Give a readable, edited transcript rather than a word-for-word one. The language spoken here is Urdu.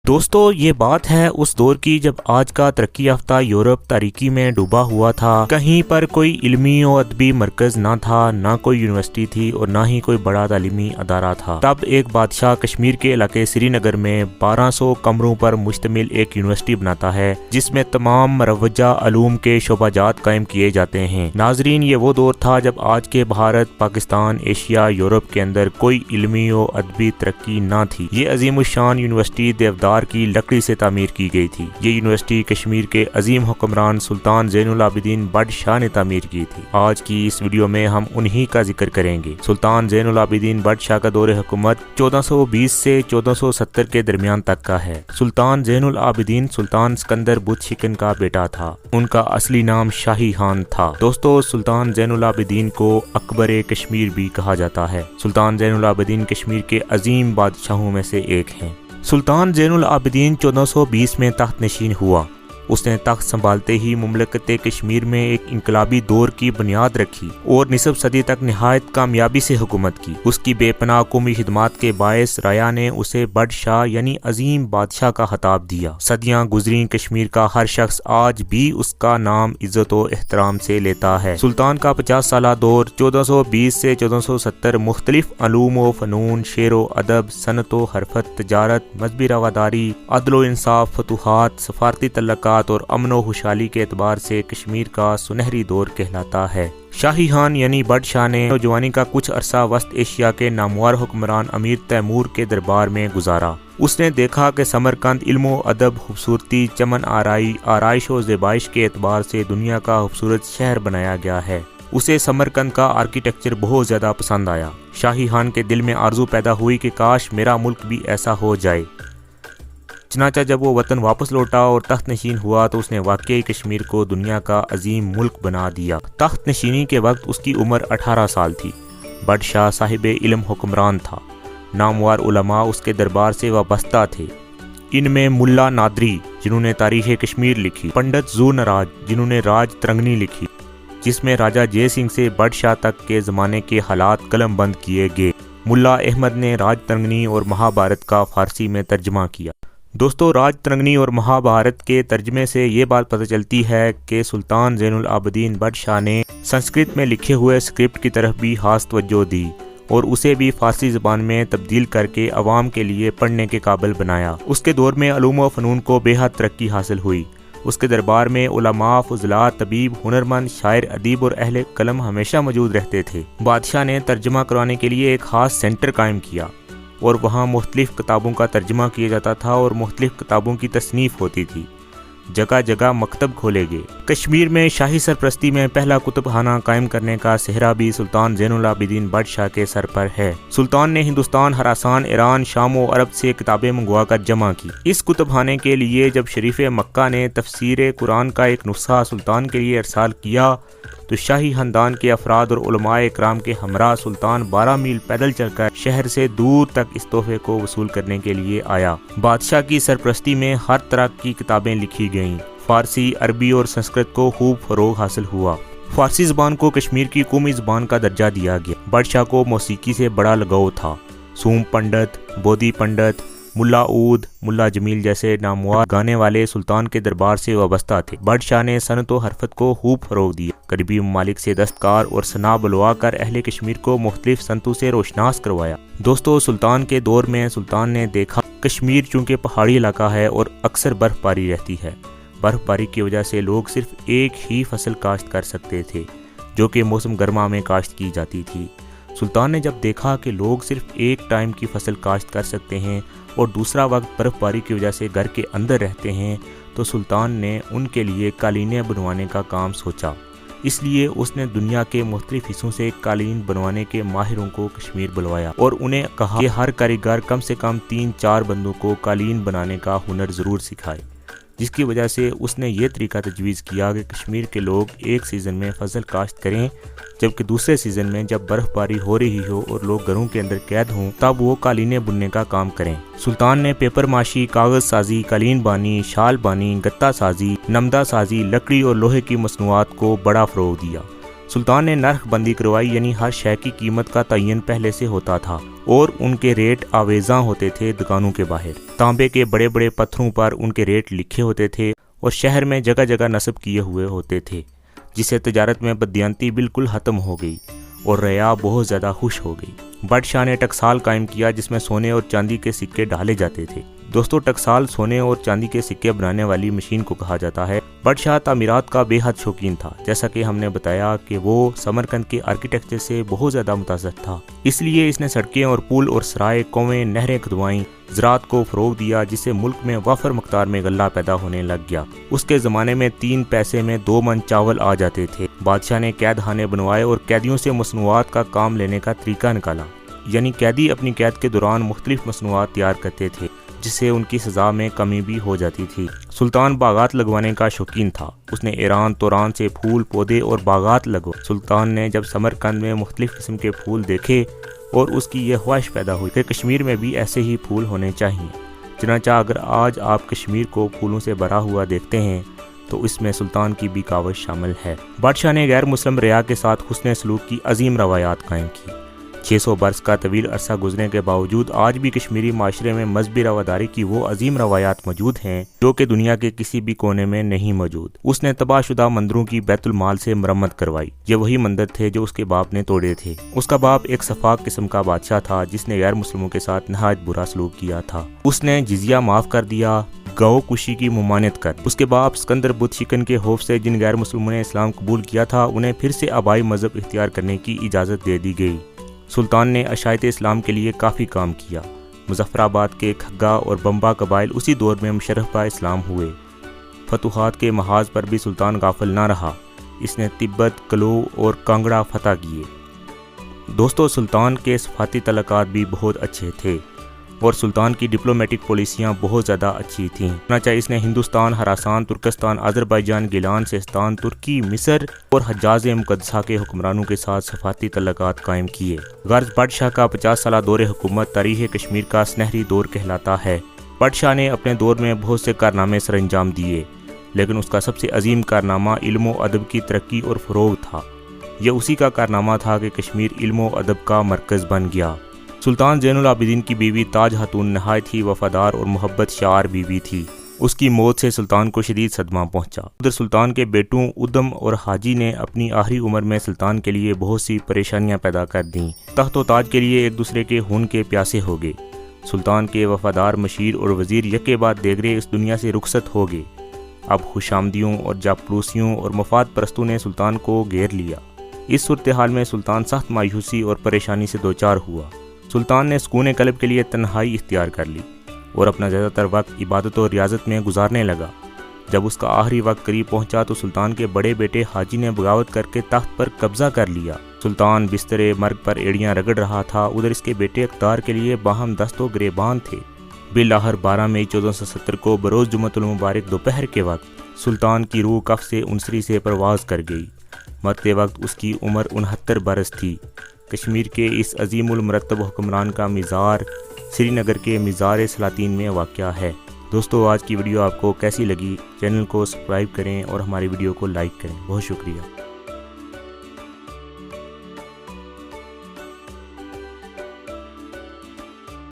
دوستو یہ بات ہے اس دور کی جب آج کا ترقی یافتہ یورپ تاریکی میں ڈوبا ہوا تھا۔ کہیں پر کوئی علمی و ادبی مرکز نہ تھا، نہ کوئی یونیورسٹی تھی اور نہ ہی کوئی بڑا تعلیمی ادارہ تھا۔ تب ایک بادشاہ کشمیر کے علاقے سری نگر میں 1200 کمروں پر مشتمل ایک یونیورسٹی بناتا ہے جس میں تمام مروجہ علوم کے شعبہ جات قائم کیے جاتے ہیں۔ ناظرین، یہ وہ دور تھا جب آج کے بھارت، پاکستان، ایشیا، یورپ کے اندر کوئی علمی و ادبی ترقی نہ تھی۔ یہ عظیم الشان یونیورسٹی دیودار کی لکڑی سے تعمیر کی گئی تھی۔ یہ یونیورسٹی کشمیر کے عظیم حکمران سلطان زین العابدین بٹ شاہ نے تعمیر کی تھی۔ آج کی اس ویڈیو میں ہم انہی کا ذکر کریں گے۔ سلطان زین العابدین بٹ شاہ کا دور حکومت 1420 سے 1470 کے درمیان تک کا ہے۔ سلطان زین العابدین سلطان سکندر بت شکن کا بیٹا تھا۔ ان کا اصلی نام شاہی خان تھا۔ دوستو، سلطان زین العابدین کو اکبر کشمیر بھی کہا جاتا ہے۔ سلطان زین العابدین کشمیر کے عظیم بادشاہوں میں سے ایک ہیں۔ سلطان زین العابدین 1420 میں تخت نشین ہوا۔ اس نے تخت سنبھالتے ہی مملکت کشمیر میں ایک انقلابی دور کی بنیاد رکھی اور نصف صدی تک نہایت کامیابی سے حکومت کی۔ اس کی بے پناہ قومی خدمات کے باعث رایا نے اسے بٹ شاہ یعنی عظیم بادشاہ کا خطاب دیا۔ صدیاں گزریں، کشمیر کا ہر شخص آج بھی اس کا نام عزت و احترام سے لیتا ہے۔ سلطان کا 50 سالہ دور 1420 سے 1470 مختلف علوم و فنون، شعر و ادب، صنعت و حرفت، تجارت، مذہبی رواداری، عدل و انصاف، فتوحات، سفارتی تعلقات اور امن و خوشحالی کے اعتبار سے کشمیر کا سنہری دور کہلاتا ہے۔ شاہی خان یعنی بٹ شاہ نے نوجوانی کا کچھ عرصہ وسط ایشیا کے نامور حکمران امیر تیمور کے دربار میں گزارا۔ اس نے دیکھا کہ سمرقند علم و ادب، خوبصورتی، چمن آرائی، آرائش و زیبائش کے اعتبار سے دنیا کا خوبصورت شہر بنایا گیا ہے۔ اسے سمرقند کا آرکیٹیکچر بہت زیادہ پسند آیا۔ شاہی خان کے دل میں آرزو پیدا ہوئی کہ کاش میرا ملک بھی ایسا ہو جائے۔ چنانچہ جب وہ وطن واپس لوٹا اور تخت نشین ہوا تو اس نے واقعی کشمیر کو دنیا کا عظیم ملک بنا دیا۔ تخت نشینی کے وقت اس کی عمر 18 سال تھی۔ بٹ شاہ صاحب علم حکمران تھا۔ نامور علماء اس کے دربار سے وابستہ تھے۔ ان میں ملا نادری جنہوں نے تاریخ کشمیر لکھی، پنڈت زو نراج جنہوں نے راج ترنگنی لکھی جس میں راجہ جے سنگھ سے بٹ شاہ تک کے زمانے کے حالات قلم بند کیے گئے، ملا احمد نے راج ترنگنی اور مہابھارت کا فارسی میں ترجمہ کیا۔ دوستو، راج ترنگنی اور مہابھارت کے ترجمے سے یہ بات پتہ چلتی ہے کہ سلطان زین العابدین بٹ شاہ نے سنسکرت میں لکھے ہوئے اسکرپٹ کی طرف بھی خاص توجہ دی اور اسے بھی فارسی زبان میں تبدیل کر کے عوام کے لیے پڑھنے کے قابل بنایا۔ اس کے دور میں علوم و فنون کو بے حد ترقی حاصل ہوئی۔ اس کے دربار میں علماء، فضلاء، طبیب، ہنرمند، شاعر، ادیب اور اہل قلم ہمیشہ موجود رہتے تھے۔ بادشاہ نے ترجمہ کروانے کے لیے ایک خاص سینٹر قائم کیا اور وہاں مختلف کتابوں کا ترجمہ کیا جاتا تھا اور مختلف کتابوں کی تصنیف ہوتی تھی۔ جگہ جگہ مکتب کھولے گئے۔ کشمیر میں شاہی سرپرستی میں پہلا کتب خانہ قائم کرنے کا سہرا بھی سلطان زین العابدین بٹ شاہ کے سر پر ہے۔ سلطان نے ہندوستان، خراسان، ایران، شام و عرب سے کتابیں منگوا کر جمع کی۔ اس کتب خانے کے لیے جب شریف مکہ نے تفسیر قرآن کا ایک نسخہ سلطان کے لیے ارسال کیا تو شاہی خاندان کے افراد اور علماء اکرام کے ہمراہ سلطان 12 میل پیدل چل کر شہر سے دور تک اس تحفے کو وصول کرنے کے لیے آیا۔ بادشاہ کی سرپرستی میں ہر طرح کی کتابیں لکھی گئیں۔ فارسی، عربی اور سنسکرت کو خوب فروغ حاصل ہوا۔ فارسی زبان کو کشمیر کی قومی زبان کا درجہ دیا گیا۔ بٹ شاہ کو موسیقی سے بڑا لگاؤ تھا۔ سوم پنڈت، بودھی پنڈت، ملا عود، ملا جمیل جیسے نامور گانے والے سلطان کے دربار سے وابستہ تھے۔ بٹ شاہ نے صنعت و حرفت کو خوب فروغ دیا۔ قریبی ممالک سے دستکار اور صنع بلوا کر اہل کشمیر کو مختلف صنعتوں سے روشناس کروایا۔ دوستو، سلطان کے دور میں سلطان نے دیکھا کشمیر چونکہ پہاڑی علاقہ ہے اور اکثر برف باری رہتی ہے۔ برف باری کی وجہ سے لوگ صرف ایک ہی فصل کاشت کر سکتے تھے جو کہ موسم گرما میں کاشت کی جاتی تھی۔ سلطان نے جب دیکھا کہ لوگ صرف ایک ٹائم کی فصل کاشت کر سکتے ہیں اور دوسرا وقت برف باری کی وجہ سے گھر کے اندر رہتے ہیں تو سلطان نے ان کے لیے قالینیں بنوانے کا کام سوچا۔ اس لیے اس نے دنیا کے مختلف حصوں سے قالین بنوانے کے ماہروں کو کشمیر بلوایا اور انہیں کہا کہ ہر کاریگر کم سے کم 3-4 بندوں کو قالین بنانے کا ہنر ضرور سکھائے، جس کی وجہ سے اس نے یہ طریقہ تجویز کیا کہ کشمیر کے لوگ ایک سیزن میں فصل کاشت کریں جبکہ دوسرے سیزن میں جب برف باری ہو رہی ہو اور لوگ گھروں کے اندر قید ہوں تب وہ قالینیں بننے کا کام کریں۔ سلطان نے پیپر ماشی، کاغذ سازی، قالین بانی، شال بانی، گتا سازی، نمدہ سازی، لکڑی اور لوہے کی مصنوعات کو بڑا فروغ دیا۔ سلطان نے نرخ بندی کروائی، یعنی ہر شے کی قیمت کا تعین پہلے سے ہوتا تھا اور ان کے ریٹ آویزاں ہوتے تھے دکانوں کے باہر۔ تانبے کے بڑے بڑے پتھروں پر ان کے ریٹ لکھے ہوتے تھے اور شہر میں جگہ جگہ نصب کیے ہوئے ہوتے تھے، جس سے تجارت میں بددیانتی بالکل ختم ہو گئی اور رعایا بہت زیادہ خوش ہو گئی۔ بادشاہ نے ٹکسال قائم کیا جس میں سونے اور چاندی کے سکے ڈالے جاتے تھے۔ دوستو، ٹکسال سونے اور چاندی کے سکے بنانے والی مشین کو کہا جاتا ہے۔ بادشاہ تعمیرات کا بے حد شوقین تھا، جیسا کہ ہم نے بتایا کہ وہ سمرقند کے آرکیٹیکچر سے بہت زیادہ متاثر تھا، اس لیے اس نے سڑکیں اور پل اور سرائے، کنویں، نہریں کھدوائیں، زراعت کو فروغ دیا، جس سے ملک میں وافر مقدار میں غلہ پیدا ہونے لگ گیا۔ اس کے زمانے میں 3 پیسے میں 2 من چاول آ جاتے تھے۔ بادشاہ نے قید خانے بنوائے اور قیدیوں سے مصنوعات کا کام لینے کا طریقہ نکالا، یعنی قیدی اپنی قید کے دوران مختلف مصنوعات تیار کرتے تھے، جس سے ان کی سزا میں کمی بھی ہو جاتی تھی۔ سلطان باغات لگوانے کا شوقین تھا، اس نے ایران توران سے پھول پودے اور باغات لگوائے۔ سلطان نے جب سمرقند میں مختلف قسم کے پھول دیکھے اور اس کی یہ خواہش پیدا ہوئی کہ کشمیر میں بھی ایسے ہی پھول ہونے چاہیے۔ چنانچہ اگر آج آپ کشمیر کو پھولوں سے بھرا ہوا دیکھتے ہیں تو اس میں سلطان کی بھی کاوش شامل ہے۔ بادشاہ نے غیر مسلم رعایا کے ساتھ حسن سلوک کی عظیم روایات قائم کی۔ 600 برس کا طویل عرصہ گزرنے کے باوجود آج بھی کشمیری معاشرے میں مذہبی رواداری کی وہ عظیم روایات موجود ہیں جو کہ دنیا کے کسی بھی کونے میں نہیں موجود۔ اس نے تباہ شدہ مندروں کی بیت المال سے مرمت کروائی۔ یہ وہی مندر تھے جو اس کے باپ نے توڑے تھے۔ اس کا باپ ایک سفاک قسم کا بادشاہ تھا جس نے غیر مسلموں کے ساتھ نہایت برا سلوک کیا تھا۔ اس نے جزیہ معاف کر دیا، گو کشی کی ممانعت کر۔ اس کے باپ سکندر بت شکن کے خوف سے جن غیر مسلموں نے اسلام قبول کیا تھا انہیں پھر سے آبائی مذہب اختیار کرنے کی اجازت دے دی گئی۔ سلطان نے عشائت اسلام کے لیے کافی کام کیا۔ مظفر آباد کے کھگا اور بمبا قبائل اسی دور میں مشرف با اسلام ہوئے۔ فتوحات کے محاذ پر بھی سلطان غافل نہ رہا، اس نے تبت، کلو اور کانگڑا فتح کیے۔ دوستو، سلطان کے صفاتی تعلقات بھی بہت اچھے تھے اور سلطان کی ڈپلومیٹک پالیسیاں بہت زیادہ اچھی تھیں۔ چنانچہ اس نے ہندوستان، خراسان، ترکستان، آذربائیجان، گیلان، سیستان، ترکی، مصر اور حجاز مقدسہ کے حکمرانوں کے ساتھ صفاتی تعلقات قائم کیے۔ غرض بادشاہ کا 50 سالہ دور حکومت تاریخ کشمیر کا سنہری دور کہلاتا ہے۔ بادشاہ نے اپنے دور میں بہت سے کارنامے سر انجام دیے، لیکن اس کا سب سے عظیم کارنامہ علم و ادب کی ترقی اور فروغ تھا۔ یہ اسی کا کارنامہ تھا کہ کشمیر علم و ادب کا مرکز بن گیا۔ سلطان زین العابدین کی بیوی تاج خاتون نہایت ہی وفادار اور محبت شعار بیوی تھی۔ اس کی موت سے سلطان کو شدید صدمہ پہنچا۔ ادھر سلطان کے بیٹوں ادم اور حاجی نے اپنی آخری عمر میں سلطان کے لیے بہت سی پریشانیاں پیدا کر دیں۔ تخت و تاج کے لیے ایک دوسرے کے خون کے پیاسے ہو گئے۔ سلطان کے وفادار مشیر اور وزیر یکے بعد دیگرے اس دنیا سے رخصت ہو گئے۔ اب خوشامدیوں اور چاپلوسیوں اور مفاد پرستوں نے سلطان کو گھیر لیا۔ اس صورتحال میں سلطان سخت مایوسی اور پریشانی سے دوچار ہوا۔ سلطان نے سکون قلب کے لیے تنہائی اختیار کر لی اور اپنا زیادہ تر وقت عبادت و ریاضت میں گزارنے لگا۔ جب اس کا آخری وقت قریب پہنچا تو سلطان کے بڑے بیٹے حاجی نے بغاوت کر کے تخت پر قبضہ کر لیا۔ سلطان بسترے مرگ پر ایڑیاں رگڑ رہا تھا، ادھر اس کے بیٹے اقتدار کے لیے باہم دست و گریبان تھے۔ بالآخر 12 مئی 1470 کو بروز جمعۃ المبارک دوپہر کے وقت سلطان کی روح کف سے انصری سے پرواز کر گئی۔ مرتے وقت اس کی عمر 69 برس تھی۔ کشمیر کے اس عظیم المرتب حکمران کا مزار سری نگر کے مزار سلاطین میں واقع ہے۔ دوستو، آج کی ویڈیو آپ کو کیسی لگی؟ چینل کو سبسکرائب کریں اور ہماری ویڈیو کو لائک کریں۔ بہت شکریہ۔